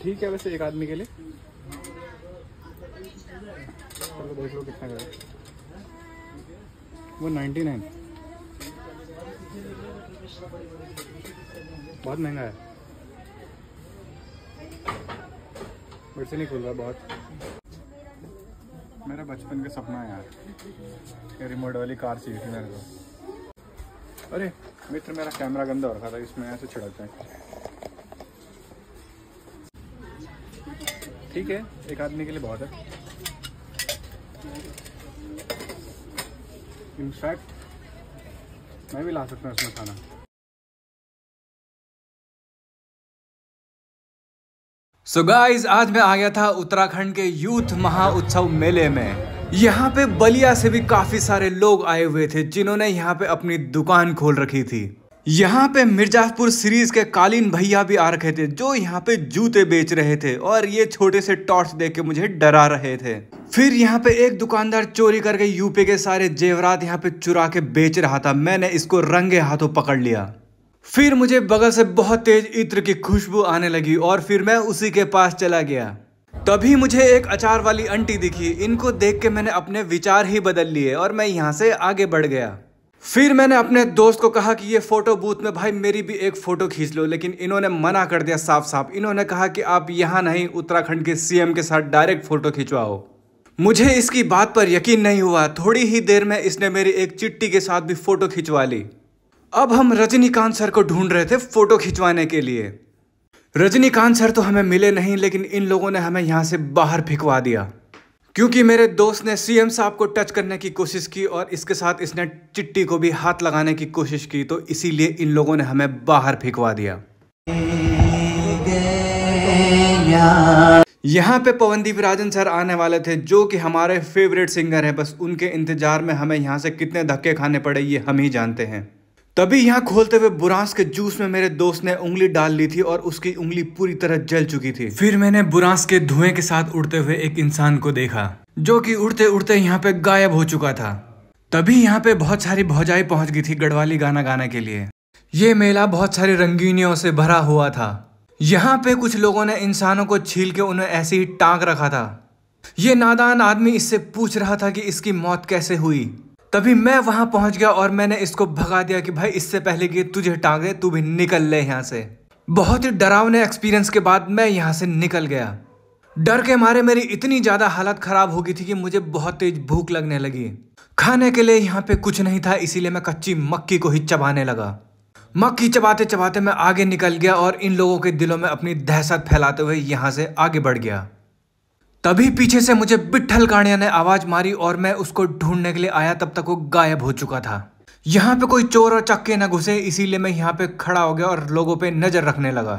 ठीक है वैसे एक आदमी के लिए। चलो देख लो कितना का है वो। 99 बहुत महंगा है। मेरे से नहीं खुल रहा बहुत। मेरा बचपन का सपना है यार, ये रिमोट वाली कार चाहिए थी मेरे को। अरे मित्र मेरा कैमरा गंदा हो रखा था, इसमें ऐसे छिड़कते हैं। ठीक है एक आदमी के लिए बहुत है। इनफैक्ट मैं भी ला सकता हूँ इसमें खाना। सो गाइज आज मैं आ गया था उत्तराखंड के यूथ महाउत्सव मेले में। यहाँ पे बलिया से भी काफी सारे लोग आए हुए थे जिन्होंने यहाँ पे अपनी दुकान खोल रखी थी। यहाँ पे मिर्जापुर सीरीज के कालीन भैया भी आ रखे थे जो यहाँ पे जूते बेच रहे थे और ये छोटे से टॉर्च देख के मुझे डरा रहे थे। फिर यहाँ पे एक दुकानदार चोरी करके यूपी के सारे जेवरात यहाँ पे चुरा के बेच रहा था। मैंने इसको रंगे हाथों पकड़ लिया। फिर मुझे बगल से बहुत तेज इत्र की खुशबू आने लगी और फिर मैं उसी के पास चला गया। तभी मुझे एक अचार वाली आंटी दिखी। इनको देख के मैंने अपने विचार ही बदल लिए और मैं यहाँ से आगे बढ़ गया। फिर मैंने अपने दोस्त को कहा कि ये फोटो बूथ में भाई मेरी भी एक फोटो खींच लो, लेकिन इन्होंने मना कर दिया साफ साफ। इन्होंने कहा कि आप यहाँ नहीं, उत्तराखंड के सीएम के साथ डायरेक्ट फोटो खिंचवाओ। मुझे इसकी बात पर यकीन नहीं हुआ। थोड़ी ही देर में इसने मेरी एक चिट्ठी के साथ भी फोटो खिंचवा ली। अब हम रजनीकांत सर को ढूंढ रहे थे फोटो खिंचवाने के लिए। रजनीकांत सर तो हमें मिले नहीं, लेकिन इन लोगों ने हमें यहाँ से बाहर फिकवा दिया क्योंकि मेरे दोस्त ने सीएम साहब को टच करने की कोशिश की और इसके साथ इसने चिट्ठी को भी हाथ लगाने की कोशिश की, तो इसीलिए इन लोगों ने हमें बाहर फिकवा दिया। यहाँ पे पवनदीप राजन सर आने वाले थे जो कि हमारे फेवरेट सिंगर हैं। बस उनके इंतजार में हमें यहाँ से कितने धक्के खाने पड़े ये हम ही जानते हैं। तभी यहाँ खोलते हुए बुरांस के जूस में मेरे दोस्त ने उंगली डाल ली थी और उसकी उंगली पूरी तरह जल चुकी थी। फिर मैंने बुरांस के धुएं के साथ उड़ते हुए एक इंसान को देखा जो कि उड़ते उड़ते यहाँ पे गायब हो चुका था। तभी यहाँ पे बहुत सारी भौजाई पहुंच गई थी गढ़वाली गाना गाने के लिए। ये मेला बहुत सारी रंगीनियों से भरा हुआ था। यहाँ पे कुछ लोगों ने इंसानों को छील के उन्हें ऐसे ही टांग रखा था। ये नादान आदमी इससे पूछ रहा था कि इसकी मौत कैसे हुई। तभी मैं वहां पहुंच गया और मैंने इसको भगा दिया कि भाई इससे पहले कि तुझे टांग दे तू भी निकल ले यहाँ से। बहुत ही डरावने एक्सपीरियंस के बाद मैं यहाँ से निकल गया। डर के मारे मेरी इतनी ज्यादा हालत खराब हो गई थी कि मुझे बहुत तेज भूख लगने लगी। खाने के लिए यहाँ पे कुछ नहीं था, इसीलिए मैं कच्ची मक्की को ही चबाने लगा। मक्की चबाते चबाते मैं आगे निकल गया और इन लोगों के दिलों में अपनी दहशत फैलाते हुए यहाँ से आगे बढ़ गया। तभी पीछे से मुझे बिट्ठल कानिया ने आवाज मारी और मैं उसको ढूंढने के लिए आया, तब तक वो गायब हो चुका था। यहाँ पे कोई चोर और चक्के न घुसे, इसीलिए मैं यहाँ पे खड़ा हो गया और लोगों पे नजर रखने लगा।